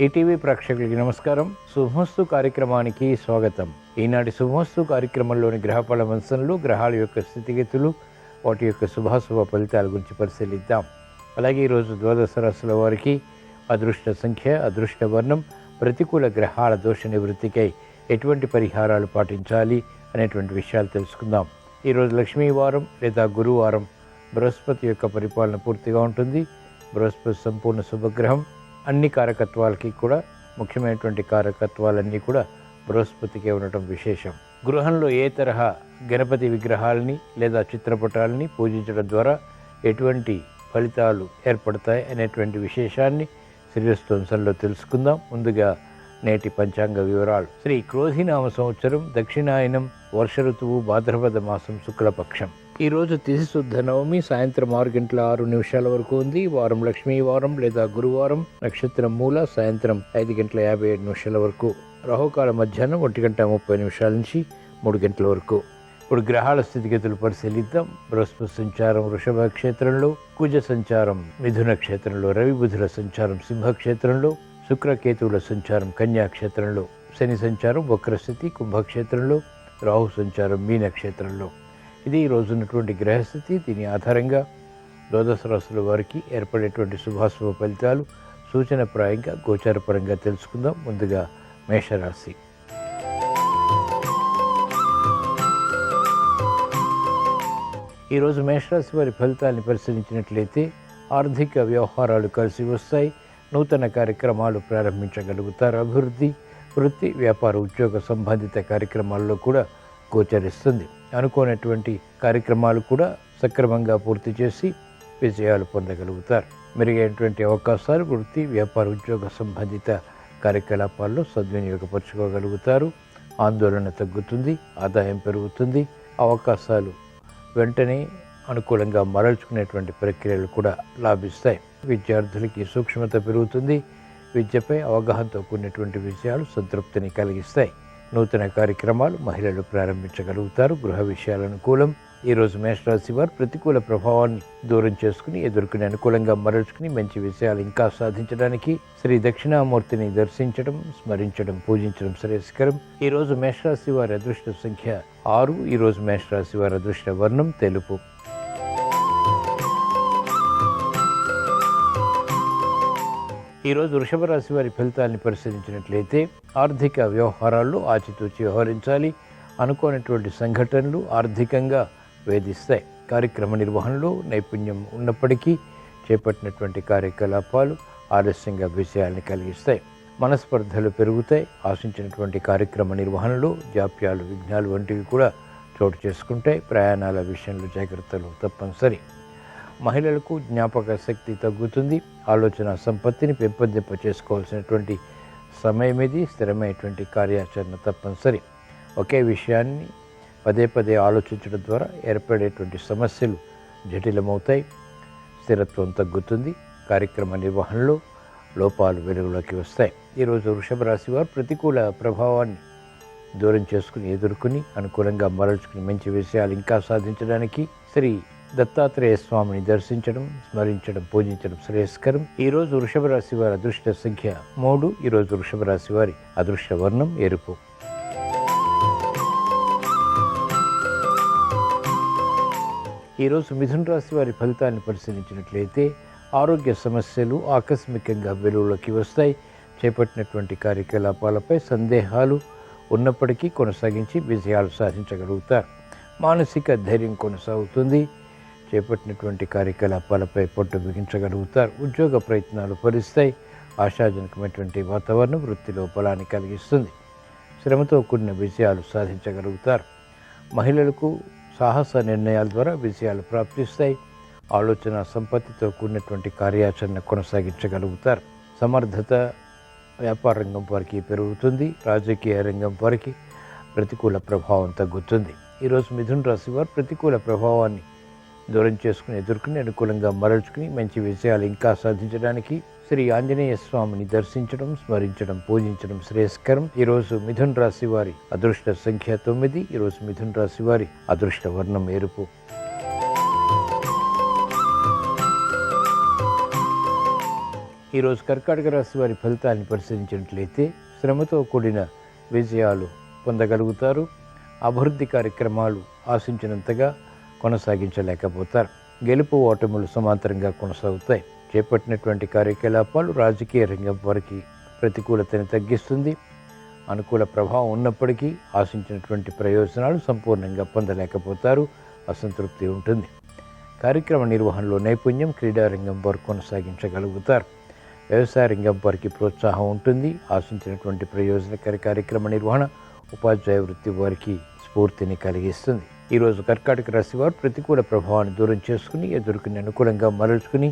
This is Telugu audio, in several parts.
ఈటీవీ ప్రేక్షకులకి నమస్కారం. శుభమస్తు కార్యక్రమానికి స్వాగతం. ఈనాటి శుభమస్తు కార్యక్రమంలోని గ్రహఫల వంశంలో గ్రహాల యొక్క స్థితిగతులు, వాటి యొక్క శుభాశుభ ఫలితాల గురించి పరిశీలిద్దాం. అలాగే ఈరోజు ద్వాదశ రాశుల వారికి అదృష్ట సంఖ్య, అదృష్ట వర్ణం, ప్రతికూల గ్రహాల దోష నివృత్తికై ఎటువంటి పరిహారాలు పాటించాలి అనేటువంటి విషయాలు తెలుసుకుందాం. ఈరోజు లక్ష్మీవారం లేదా గురువారం. బృహస్పతి యొక్క పరిపాలన పూర్తిగా ఉంటుంది. బృహస్పతి సంపూర్ణ శుభగ్రహం. అన్ని కారకత్వాలకి కూడా ముఖ్యమైనటువంటి కారకత్వాలన్నీ కూడా బృహస్పతికే ఉండటం విశేషం. గృహంలో ఏ తరహా గణపతి విగ్రహాలని లేదా చిత్రపటాలని పూజించడం ద్వారా ఎటువంటి ఫలితాలు ఏర్పడతాయి అనేటువంటి విశేషాన్ని శ్రీరస్తు తెలుసుకుందాం. ముందుగా నేటి పంచాంగ వివరాలు. శ్రీ క్రోధినామ సంవత్సరం, దక్షిణాయనం, వర్ష ఋతువు, భాద్రపద మాసం, శుక్లపక్షం. ఈరోజు తిథి శుద్ధ నవమి సాయంత్రం 6:06 వరకు ఉంది. వారం లక్ష్మీవారం లేదా గురువారం. నక్షత్రం మూల. సాయంత్రం 5:57 వరకు. రాహుకాల మధ్యాహ్నం 1:30 నుంచి 3 వరకు. ఇప్పుడు గ్రహాల స్థితిగతులు పరిశీలిద్దాం. బృహస్పతి సంచారం వృషభ క్షేత్రంలో, కుజ సంచారం మిథున క్షేత్రంలో, రవి బుధుల సంచారం సింహక్షేత్రంలో, శుక్రకేతువుల సంచారం కన్యా క్షేత్రంలో, శని సంచారం వక్రస్థితి కుంభక్షేత్రంలో, రాహు సంచారం మీన క్షేత్రంలో. ఇది ఈ రోజున్నటువంటి గ్రహస్థితి. దీని ఆధారంగా ద్వాదశ రాశుల వారికి ఏర్పడేటువంటి శుభాశుభ ఫలితాలు సూచనప్రాయంగా గోచారపరంగా తెలుసుకుందాం. ముందుగా మేషరాశి. ఈరోజు మేషరాశి వారి ఫలితాన్ని పరిశీలించినట్లయితే ఆర్థిక వ్యవహారాలు కలిసి వస్తాయి. నూతన కార్యక్రమాలు ప్రారంభించగలుగుతారు. అభివృద్ధి, వృత్తి, వ్యాపార, ఉద్యోగ సంబంధిత కార్యక్రమాల్లో కూడా గోచరిస్తుంది. అనుకోనటువంటి కార్యక్రమాలు కూడా సక్రమంగా పూర్తి చేసి విజయాలు పొందగలుగుతారు. మెరుగైనటువంటి అవకాశాలు వృత్తి, వ్యాపార, ఉద్యోగ సంబంధిత కార్యకలాపాల్లో సద్వినియోగపరచుకోగలుగుతారు. ఆందోళన తగ్గుతుంది, ఆదాయం పెరుగుతుంది. అవకాశాలు వెంటనే అనుకూలంగా మరల్చుకునేటువంటి ప్రక్రియలు కూడా లాభిస్తాయి. విద్యార్థులకి సూక్ష్మత పెరుగుతుంది. విద్యపై అవగాహనతో కూడినటువంటి విషయాలు సంతృప్తిని కలిగిస్తాయి. నూతన కార్యక్రమాలు మహిళలు ప్రారంభించగలుగుతారు. గృహ విషయాలు అనుకూలం. ఈరోజు మేషరాశి వారు ప్రతికూల ప్రభావాన్ని దూరం చేసుకుని ఎదుర్కొని అనుకూలంగా మరల్చుకుని మంచి విషయాలు ఇంకా సాధించడానికి శ్రీ దక్షిణామూర్తిని దర్శించడం, స్మరించడం, పూజించడం శ్రేయస్కరం. ఈరోజు మేషరాశి వారి అదృష్ట సంఖ్య 6. ఈరోజు మేషరాశి వారి అదృష్ట వర్ణం తెలుపు. ఈరోజు వృషభ రాశి వారి ఫలితాన్ని పరిశీలించినట్లయితే ఆర్థిక వ్యవహారాల్లో ఆచితూచి వ్యవహరించాలి. అనుకోనటువంటి సంఘటనలు ఆర్థికంగా వేధిస్తాయి. కార్యక్రమ నిర్వహణలో నైపుణ్యం ఉన్నప్పటికీ చేపట్టినటువంటి కార్యకలాపాలు ఆలస్యంగా విజయాల్ని కలిగిస్తాయి. మనస్పర్ధలు పెరుగుతాయి. ఆశించినటువంటి కార్యక్రమ నిర్వహణలో జాప్యాలు, విఘ్నాలు వంటివి కూడా చోటు చేసుకుంటాయి. ప్రయాణాల విషయంలో జాగ్రత్తలు తప్పనిసరి. మహిళలకు జ్ఞాపక శక్తి తగ్గుతుంది. ఆలోచన సంపత్తిని పెంపొందింప చేసుకోవాల్సినటువంటి సమయం ఇది. స్థిరమైనటువంటి కార్యాచరణ తప్పనిసరి. ఒకే విషయాన్ని పదే పదే ఆలోచించడం ద్వారా ఏర్పడేటువంటి సమస్యలు జటిలమవుతాయి. స్థిరత్వం తగ్గుతుంది. కార్యక్రమ నిర్వహణలో లోపాలు వెలుగులోకి వస్తాయి. ఈరోజు వృషభ రాశి వారు ప్రతికూల ప్రభావాన్ని దూరం చేసుకుని ఎదుర్కొని అనుకూలంగా మరల్చుకుని మంచి విషయాలు ఇంకా సాధించడానికి శ్రీ దత్తాత్రేయ స్వామిని దర్శించడం, స్మరించడం, పూజించడం శ్రేయస్కరం. ఈరోజు వృషభ రాశి వారి అదృష్ట సంఖ్య 3. ఈరోజు వృషభ రాశి వారి అదృష్ట వర్ణం ఎరుపు. ఈరోజు మిథున రాశి వారి ఫలితాన్ని పరిశీలించినట్లయితే ఆరోగ్య సమస్యలు ఆకస్మికంగా వెలుగులోకి వస్తాయి. చేపట్టినటువంటి కార్యకలాపాలపై సందేహాలు ఉన్నప్పటికీ కొనసాగించి విజయాలు సాధించగలుగుతారు. మానసిక ధైర్యం కొనసాగుతుంది. చేపట్టినటువంటి కార్యకలాపాలపై పట్టు బిగించగలుగుతారు. ఉద్యోగ ప్రయత్నాలు ఫలిస్తాయి. ఆశాజనకమైనటువంటి వాతావరణం వృత్తిలో బలాన్ని కలిగిస్తుంది. శ్రమతో కూడిన విజయాలు సాధించగలుగుతారు. మహిళలకు సాహస నిర్ణయాల ద్వారా విజయాలు ప్రాప్తిస్తాయి. ఆలోచన సంపత్తితో కూడినటువంటి కార్యాచరణ కొనసాగించగలుగుతారు. సమర్థత వ్యాపార రంగం వారికి పెరుగుతుంది. రాజకీయ రంగం వారికి ప్రతికూల ప్రభావం తగ్గుతుంది. ఈరోజు మిథున రాశి వారు ప్రతికూల ప్రభావాన్ని దూరం చేసుకుని ఎదుర్కొని అనుకూలంగా మరల్చుకుని మంచి విజయాలు ఇంకా సాధించడానికి శ్రీ ఆంజనేయ స్వామిని దర్శించడం, స్మరించడం, పూజించడం శ్రేయస్కరం. ఈరోజు మిథున రాశి వారి అదృష్ట సంఖ్య 9. ఈరోజు మిథున రాశి వారి అదృష్ట వర్ణం ఎరుపు. ఈరోజు కర్కాటక రాశి వారి ఫలితాన్ని పరిశీలించినట్లయితే శ్రమతో కూడిన విజయాలు పొందగలుగుతారు. అభివృద్ధి కార్యక్రమాలు ఆశించినంతగా కొనసాగించలేకపోతారు. గెలుపు ఓటములు సమాంతరంగా కొనసాగుతాయి. చేపట్టినటువంటి కార్యకలాపాలు రాజకీయ రంగం వారికి ప్రతికూలతని తగ్గిస్తుంది. అనుకూల ప్రభావం ఉన్నప్పటికీ ఆశించినటువంటి ప్రయోజనాలు సంపూర్ణంగా పొందలేకపోతారు. అసంతృప్తి ఉంటుంది. కార్యక్రమ నిర్వహణలో నైపుణ్యం క్రీడారంగం వారు కొనసాగించగలుగుతారు. వ్యవసాయ రంగం వారికి ప్రోత్సాహం ఉంటుంది. ఆశించినటువంటి ప్రయోజనకర కార్యక్రమ నిర్వహణ ఉపాధ్యాయ వృత్తి వారికి స్ఫూర్తిని కలిగిస్తుంది. ఈరోజు కర్కాటక రాశి వారు ప్రతికూల ప్రభావాన్ని దూరం చేసుకుని ఎదుర్కొని అనుకూలంగా మరల్చుకుని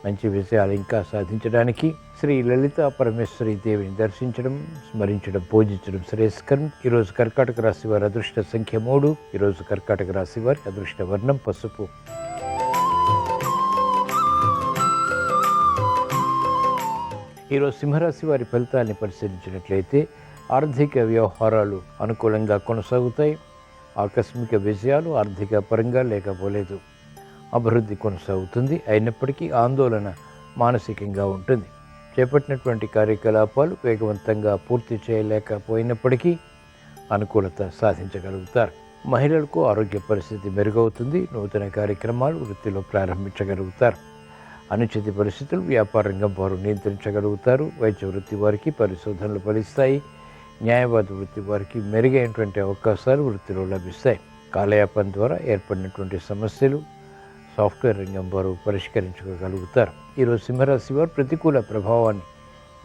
మంచి విజయాలు ఇంకా సాధించడానికి శ్రీ లలితా పరమేశ్వరి దేవిని దర్శించడం, స్మరించడం, పూజించడం శ్రేయస్కరం. ఈరోజు కర్కాటక రాశి వారి అదృష్ట సంఖ్య 3. ఈరోజు కర్కాటక రాశి వారి అదృష్ట వర్ణం పసుపు. ఈరోజు సింహరాశి వారి ఫలితాన్ని పరిశీలించినట్లయితే ఆర్థిక వ్యవహారాలు అనుకూలంగా కొనసాగుతాయి. ఆకస్మిక విజయాలు ఆర్థిక పరంగా లేకపోలేదు. అభివృద్ధి కొనసాగుతుంది. అయినప్పటికీ ఆందోళన మానసికంగా ఉంటుంది. చేపట్టినటువంటి కార్యకలాపాలు వేగవంతంగా పూర్తి చేయలేకపోయినప్పటికీ అనుకూలత సాధించగలుగుతారు. మహిళలకు ఆరోగ్య పరిస్థితి మెరుగవుతుంది. నూతన కార్యక్రమాలు వృత్తిలో ప్రారంభించగలుగుతారు. అనుచిత పరిస్థితులు వ్యాపార రంగం వారు నియంత్రించగలుగుతారు. వైద్య వృత్తి వారికి పరిశోధనలు ఫలిస్తాయి. న్యాయవాద వృత్తి వారికి మెరుగైనటువంటి అవకాశాలు వృత్తిలో లభిస్తాయి. కాలయాపన ద్వారా ఏర్పడినటువంటి సమస్యలు సాఫ్ట్వేర్ రంగం వారు పరిష్కరించుకోగలుగుతారు. ఈరోజు సింహరాశి వారు ప్రతికూల ప్రభావాన్ని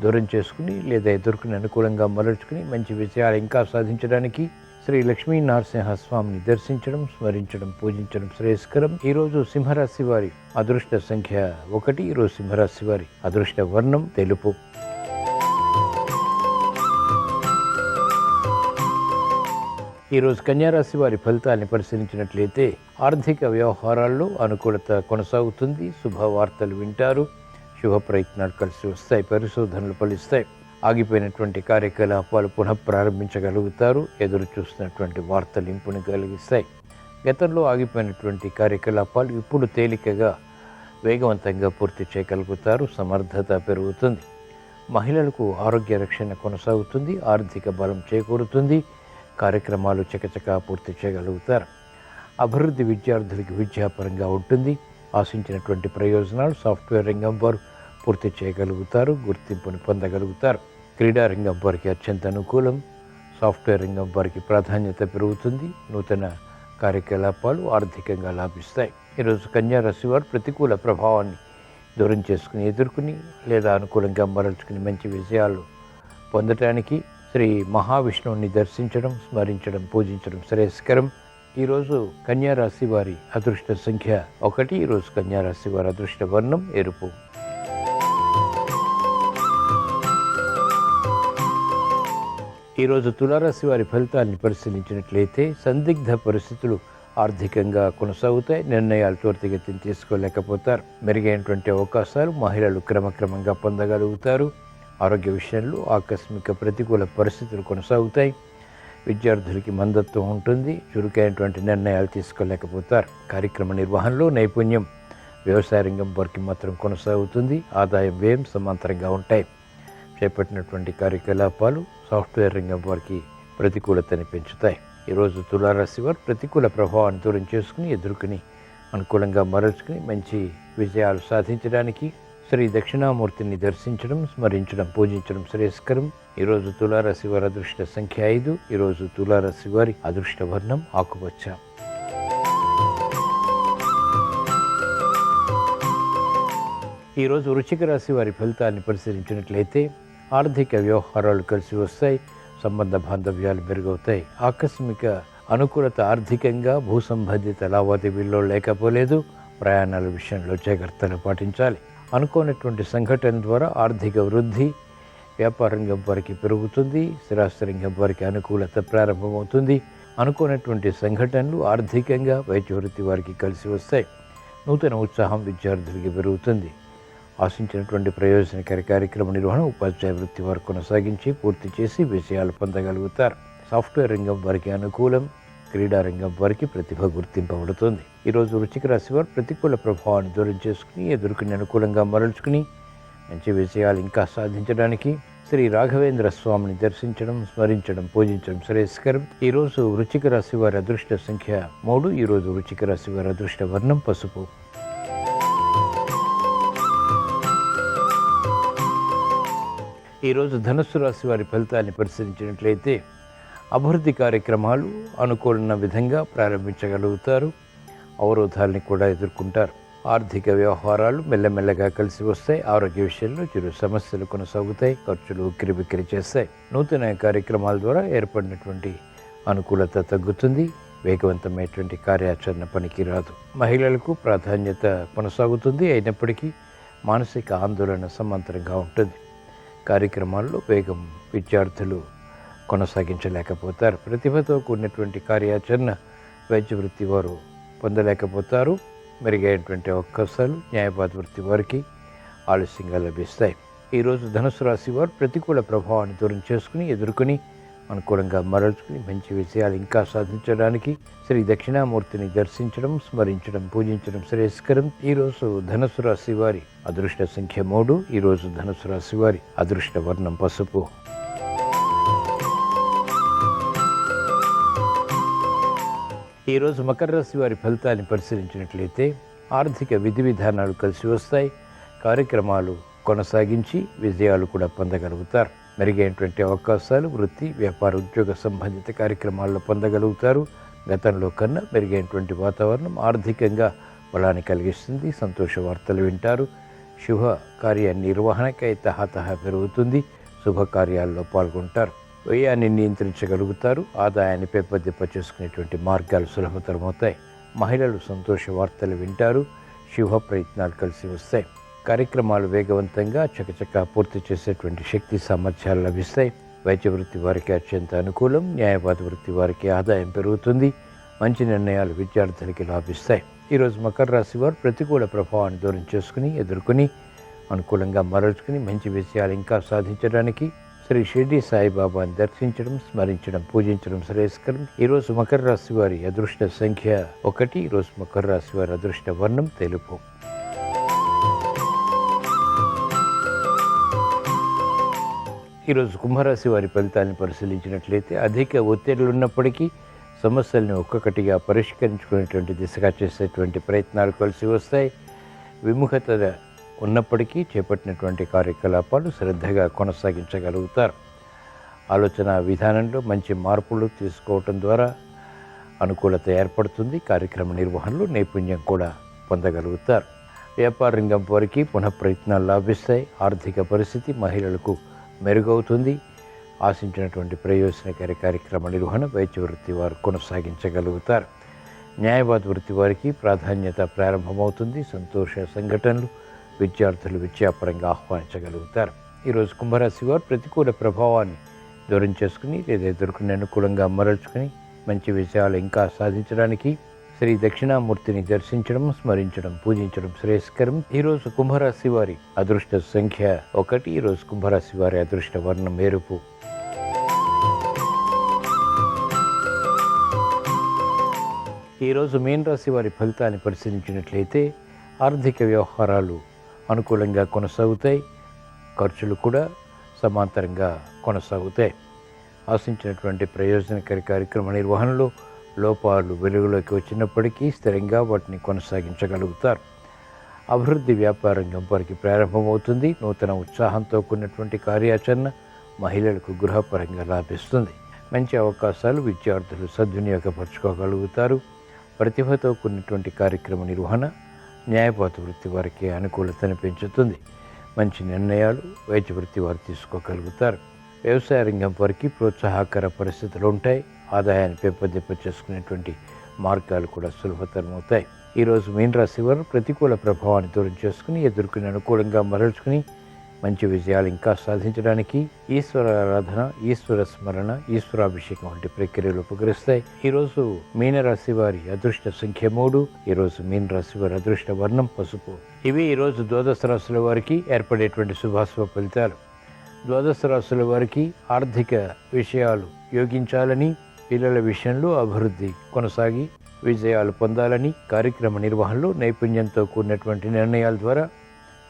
దూరం చేసుకుని లేదా ఎదుర్కొని అనుకూలంగా మరల్చుకుని మంచి విజయాలు ఇంకా సాధించడానికి శ్రీ లక్ష్మీ నరసింహస్వామిని దర్శించడం, స్మరించడం, పూజించడం శ్రేయస్కరం. ఈరోజు సింహరాశి వారి అదృష్ట సంఖ్య 1. ఈరోజు సింహరాశి వారి అదృష్ట వర్ణం తెలుపు. ఈరోజు కన్యారాశి వారి ఫలితాన్ని పరిశీలించినట్లయితే ఆర్థిక వ్యవహారాల్లో అనుకూలత కొనసాగుతుంది. శుభవార్తలు వింటారు. శుభ ప్రయత్నాలు కలిసి వస్తాయి. పరిశోధనలు ఫలిస్తాయి. ఆగిపోయినటువంటి కార్యకలాపాలు పునః ప్రారంభించగలుగుతారు. ఎదురు చూస్తున్నటువంటి వార్తలు ఇంపుని కలిగిస్తాయి. గతంలో ఆగిపోయినటువంటి కార్యకలాపాలు ఇప్పుడు తేలికగా వేగవంతంగా పూర్తి చేయగలుగుతారు. సమర్థత పెరుగుతుంది. మహిళలకు ఆరోగ్య రక్షణ కొనసాగుతుంది. ఆర్థిక బలం చేకూరుతుంది. కార్యక్రమాలు చకచకా పూర్తి చేయగలుగుతారు. అభివృద్ధి విద్యార్థులకి విద్యాపరంగా ఉంటుంది. ఆశించినటువంటి ప్రయోజనాలు సాఫ్ట్వేర్ రంగం వారు పూర్తి చేయగలుగుతారు. గుర్తింపును పొందగలుగుతారు. క్రీడారంగం వారికి అత్యంత అనుకూలం. సాఫ్ట్వేర్ రంగం వారికి ప్రాధాన్యత పెరుగుతుంది. నూతన కార్యకలాపాలు ఆర్థికంగా లాభిస్తాయి. ఈరోజు కన్యారాశి వారు ప్రతికూల ప్రభావాన్ని దూరం చేసుకుని ఎదుర్కొని లేదా అనుకూలంగా మరల్చుకుని మంచి విజయాలు పొందటానికి శ్రీ మహావిష్ణువుని దర్శించడం, స్మరించడం, పూజించడం శ్రేయస్కరం. ఈరోజు కన్యారాశి వారి అదృష్ట సంఖ్య 1. ఈరోజు కన్యారాశి వారి అదృష్ట వర్ణం ఎరుపు. ఈరోజు తులారాశి వారి ఫలితాన్ని పరిశీలించినట్లయితే సందిగ్ధ పరిస్థితులు ఆర్థికంగా కొనసాగుతాయి. నిర్ణయాలు త్వరితగతిని తీసుకోలేకపోతారు. మెరుగైనటువంటి అవకాశాలు మహిళలు క్రమక్రమంగా పొందగలుగుతారు. ఆరోగ్య విషయంలో ఆకస్మిక ప్రతికూల పరిస్థితులు కొనసాగుతాయి. విద్యార్థులకి మందత్వం ఉంటుంది. చురుకైనటువంటి నిర్ణయాలు తీసుకోలేకపోతారు. కార్యక్రమ నిర్వహణలో నైపుణ్యం వ్యవసాయ రంగం వారికి మాత్రం కొనసాగుతుంది. ఆదాయం వ్యయం సమాంతరంగా ఉంటాయి. చేపట్టినటువంటి కార్యకలాపాలు సాఫ్ట్వేర్ రంగం వారికి ప్రతికూలతని పెంచుతాయి. ఈరోజు తులారాశి వారు ప్రతికూల ప్రభావాన్ని దూరం చేసుకుని ఎదుర్కొని అనుకూలంగా మరల్చుకుని మంచి విజయాలు సాధించడానికి శ్రీ దక్షిణామూర్తిని దర్శించడం, స్మరించడం, పూజించడం శ్రేయస్కరం. ఈరోజు తులారాశి వారి అదృష్ట సంఖ్య 5. ఈరోజు తులారాశి వారి అదృష్ట వర్ణం ఆకుపచ్చ. ఈరోజు వృశ్చిక రాశి వారి ఫలితాన్ని పరిశీలించినట్లయితే ఆర్థిక వ్యవహారాలు కలిసి వస్తాయి. సంబంధ బాంధవ్యాలు మెరుగవుతాయి. ఆకస్మిక అనుకూలత ఆర్థికంగా భూ సంబంధిత లావాదేవీల్లో లేకపోలేదు. ప్రయాణాల విషయంలో జాగ్రత్తలు పాటించాలి. అనుకోనటువంటి సంఘటన ద్వారా ఆర్థిక వృద్ధి వ్యాపార రంగం వారికి పెరుగుతుంది. స్థిరాస్తి రంగం వారికి అనుకూలత ప్రారంభమవుతుంది. అనుకోనటువంటి సంఘటనలు ఆర్థికంగా వైద్య వృత్తి వారికి కలిసి వస్తాయి. నూతన ఉత్సాహం విద్యార్థులకి పెరుగుతుంది. ఆశించినటువంటి ప్రయోజనకర కార్యక్రమ నిర్వహణ ఉపాధ్యాయ వృత్తి వారు కొనసాగించి పూర్తి చేసి విజయాలు పొందగలుగుతారు. సాఫ్ట్వేర్ రంగం వారికి అనుకూలం. క్రీడారంగం వారికి ప్రతిభ గుర్తింపబడుతుంది. ఈరోజు వృశ్చిక రాశి వారు ప్రతికూల ప్రభావాన్ని దూరం చేసుకుని ఎదుర్కొని అనుకూలంగా మరల్చుకుని మంచి విజయాలు ఇంకా సాధించడానికి శ్రీ రాఘవేంద్ర స్వామిని దర్శించడం, స్మరించడం, పూజించడం శ్రేయస్కరం. ఈరోజు వృశ్చిక రాశి వారి అదృష్ట సంఖ్య 3. ఈరోజు వృశ్చిక రాశి వారి అదృష్ట వర్ణం పసుపు. ఈరోజు ధనుస్సు రాశి వారి ఫలితాన్ని పరిశీలించినట్లయితే అభివృద్ధి కార్యక్రమాలు అనుకూలమైన విధంగా ప్రారంభించగలుగుతారు. అవరోధాలని కూడా ఎదుర్కొంటారు. ఆర్థిక వ్యవహారాలు మెల్లమెల్లగా కలిసి వస్తాయి. ఆరోగ్య విషయంలో చిరు సమస్యలు కొనసాగుతాయి. ఖర్చులు ఉక్కిరిబిక్కిరి చేస్తాయి. నూతన కార్యక్రమాల ద్వారా ఏర్పడినటువంటి అనుకూలత తగ్గుతుంది. వేగవంతమైనటువంటి కార్యాచరణ పనికి రాదు. మహిళలకు ప్రాధాన్యత కొనసాగుతుంది. అయినప్పటికీ మానసిక ఆందోళన సమాంతరంగా ఉంటుంది. కార్యక్రమాల్లో వేగం విద్యార్థులు కొనసాగించలేకపోతారు. ప్రతిభతో కూడినటువంటి కార్యాచరణ వైద్య వృత్తి వారు పొందలేకపోతారు. మెరుగైనటువంటి అవకాశాలు న్యాయవాద వృత్తి వారికి ఆలస్యంగా లభిస్తాయి. ఈరోజు ధనుసు రాశి వారు ప్రతికూల ప్రభావాన్ని దూరం చేసుకుని ఎదుర్కొని అనుకూలంగా మరల్చుకుని మంచి విజయాలు ఇంకా సాధించడానికి శ్రీ దక్షిణామూర్తిని దర్శించడం, స్మరించడం, పూజించడం శ్రేయస్కరం. ఈరోజు ధనుసు రాశి వారి అదృష్ట సంఖ్య 3. ఈరోజు ధనుసు రాశి వారి అదృష్ట వర్ణం పసుపు. ఈరోజు మకర రాశి వారి ఫలితాన్ని పరిశీలించినట్లయితే ఆర్థిక విధి విధానాలు కలిసి వస్తాయి. కార్యక్రమాలు కొనసాగించి విజయాలు కూడా పొందగలుగుతారు. మెరుగైనటువంటి అవకాశాలు వృత్తి, వ్యాపార, ఉద్యోగ సంబంధిత కార్యక్రమాల్లో పొందగలుగుతారు. గతంలో కన్నా మెరుగైనటువంటి వాతావరణం ఆర్థికంగా బలాన్ని కలిగిస్తుంది. సంతోష వార్తలు వింటారు. శుభ కార్య నిర్వహణకై తహతహ పెరుగుతుంది. శుభకార్యాల్లో పాల్గొంటారు. వ్యయాన్ని నియంత్రించగలుగుతారు. ఆదాయాన్ని పెంపొందింప చేసుకునేటువంటి మార్గాలు సులభతరమవుతాయి. మహిళలు సంతోష వార్తలు వింటారు. శుభ ప్రయత్నాలు కలిసి వస్తాయి. కార్యక్రమాలు వేగవంతంగా చకచకా పూర్తి చేసేటువంటి శక్తి సామర్థ్యాలు లభిస్తాయి. వైద్య వృత్తి వారికి అత్యంత అనుకూలం. న్యాయవాద వృత్తి వారికి ఆదాయం పెరుగుతుంది. మంచి నిర్ణయాలు విద్యార్థులకి లాభిస్తాయి. ఈరోజు మకర రాశి వారు ప్రతికూల ప్రభావాన్ని దూరం చేసుకుని ఎదుర్కొని అనుకూలంగా మరల్చుకుని మంచి విజయాలు ఇంకా సాధించడానికి శ్రీ షిర్డీ సాయిబాబాని దర్శించడం, స్మరించడం, పూజించడం శ్రేయస్కరం. ఈరోజు మకర రాశి వారి అదృష్ట సంఖ్య 1. ఈరోజు మకర రాశి వారి అదృష్ట వర్ణం తెలుపు. ఈరోజు కుంభరాశి వారి ఫలితాన్ని పరిశీలించినట్లయితే అధిక ఒత్తిడులు ఉన్నప్పటికీ సమస్యల్ని ఒక్కొక్కటిగా పరిష్కరించుకునేటువంటి దిశగా చేసేటువంటి ప్రయత్నాలు కలిసి వస్తాయి. విముఖత ఉన్నప్పటికీ చేపట్టినటువంటి కార్యకలాపాలు శ్రద్ధగా కొనసాగించగలుగుతారు. ఆలోచన విధానంలో మంచి మార్పులు తీసుకోవటం ద్వారా అనుకూలత ఏర్పడుతుంది. కార్యక్రమ నిర్వహణలో నైపుణ్యం కూడా పొందగలుగుతారు. వ్యాపార రంగం వారికి పునఃప్రయత్నాలు లాభిస్తాయి. ఆర్థిక పరిస్థితి మహిళలకు మెరుగవుతుంది. ఆశించినటువంటి ప్రయోజనకారి కార్యక్రమ నిర్వహణ వైద్య వృత్తి వారు కొనసాగించగలుగుతారు. న్యాయవాద వృత్తి వారికి ప్రాధాన్యత ప్రారంభమవుతుంది. సంతోష సంఘటనలు విద్యార్థులు విద్యాపరంగా ఆహ్వానించగలుగుతారు. ఈరోజు కుంభరాశి వారు ప్రతికూల ప్రభావాన్ని దూరం చేసుకుని లేదా ఎదుర్కొని అనుకూలంగా మరల్చుకుని మంచి విజయాలు ఇంకా సాధించడానికి శ్రీ దక్షిణామూర్తిని దర్శించడం, స్మరించడం, పూజించడం శ్రేయస్కరం. ఈరోజు కుంభరాశి వారి అదృష్ట సంఖ్య 1. ఈరోజు కుంభరాశి వారి అదృష్ట వర్ణం ఎరుపు. ఈరోజు మీన రాశి వారి ఫలితాన్ని పరిశీలించినట్లయితే ఆర్థిక వ్యవహారాలు అనుకూలంగా కొనసాగుతాయి. ఖర్చులు కూడా సమాంతరంగా కొనసాగుతాయి. ఆశించినటువంటి ప్రయోజనకారి కార్యక్రమ నిర్వహణలో లోపాలు వెలుగులోకి వచ్చినప్పటికీ స్థిరంగా వాటిని కొనసాగించగలుగుతారు. అభివృద్ధి వ్యాపార రంగం వారికి ప్రారంభమవుతుంది. నూతన ఉత్సాహంతో కూడినటువంటి కార్యాచరణ మహిళలకు గృహపరంగా లాభిస్తుంది. మంచి అవకాశాలు విద్యార్థులు సద్వినియోగపరచుకోగలుగుతారు. ప్రతిభతో కూడినటువంటి కార్యక్రమ నిర్వహణ న్యాయవాద వృత్తి వారికి అనుకూలతను పెంచుతుంది. మంచి నిర్ణయాలు వైద్య వృత్తి వారు తీసుకోగలుగుతారు. వ్యవసాయ రంగం వారికి ప్రోత్సాహకర పరిస్థితులు ఉంటాయి. ఆదాయాన్ని పెంపొందింప చేసుకునేటువంటి మార్గాలు కూడా సులభతరమవుతాయి. ఈరోజు మీన రాశి వారు ప్రతికూల ప్రభావాన్ని దూరం చేసుకుని ఎదుర్కొని అనుకూలంగా మరల్చుకుని మంచి విజయాలు ఇంకా సాధించడానికి ఈశ్వర ఆరాధన, ఈశ్వర స్మరణ, ఈశ్వరాభిషేకం వంటి ప్రక్రియలు ఉపకరిస్తాయి. ఈరోజు మీనరాశి వారి అదృష్ట సంఖ్య 3. ఈరోజు మీన రాశి వారి అదృష్ట వర్ణం పసుపు. ఇవి ఈరోజు ద్వాదశ రాశుల వారికి ఏర్పడేటువంటి శుభాశుభ ఫలితాలు. ద్వాదశ రాశుల వారికి ఆర్థిక విషయాలు యోగించాలని, పిల్లల విషయంలో అభివృద్ధి కొనసాగి విజయాలు పొందాలని, కార్యక్రమ నిర్వహణలో నైపుణ్యంతో కూడినటువంటి నిర్ణయాల ద్వారా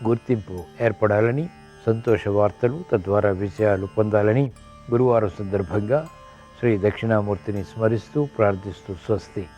గుర్తింపు ఏర్పడాలని, సంతోష వార్తలు తద్వారా విజయాలు పొందాలని గురువారం సందర్భంగా శ్రీ దక్షిణామూర్తిని స్మరిస్తూ ప్రార్థిస్తూ స్వస్తి.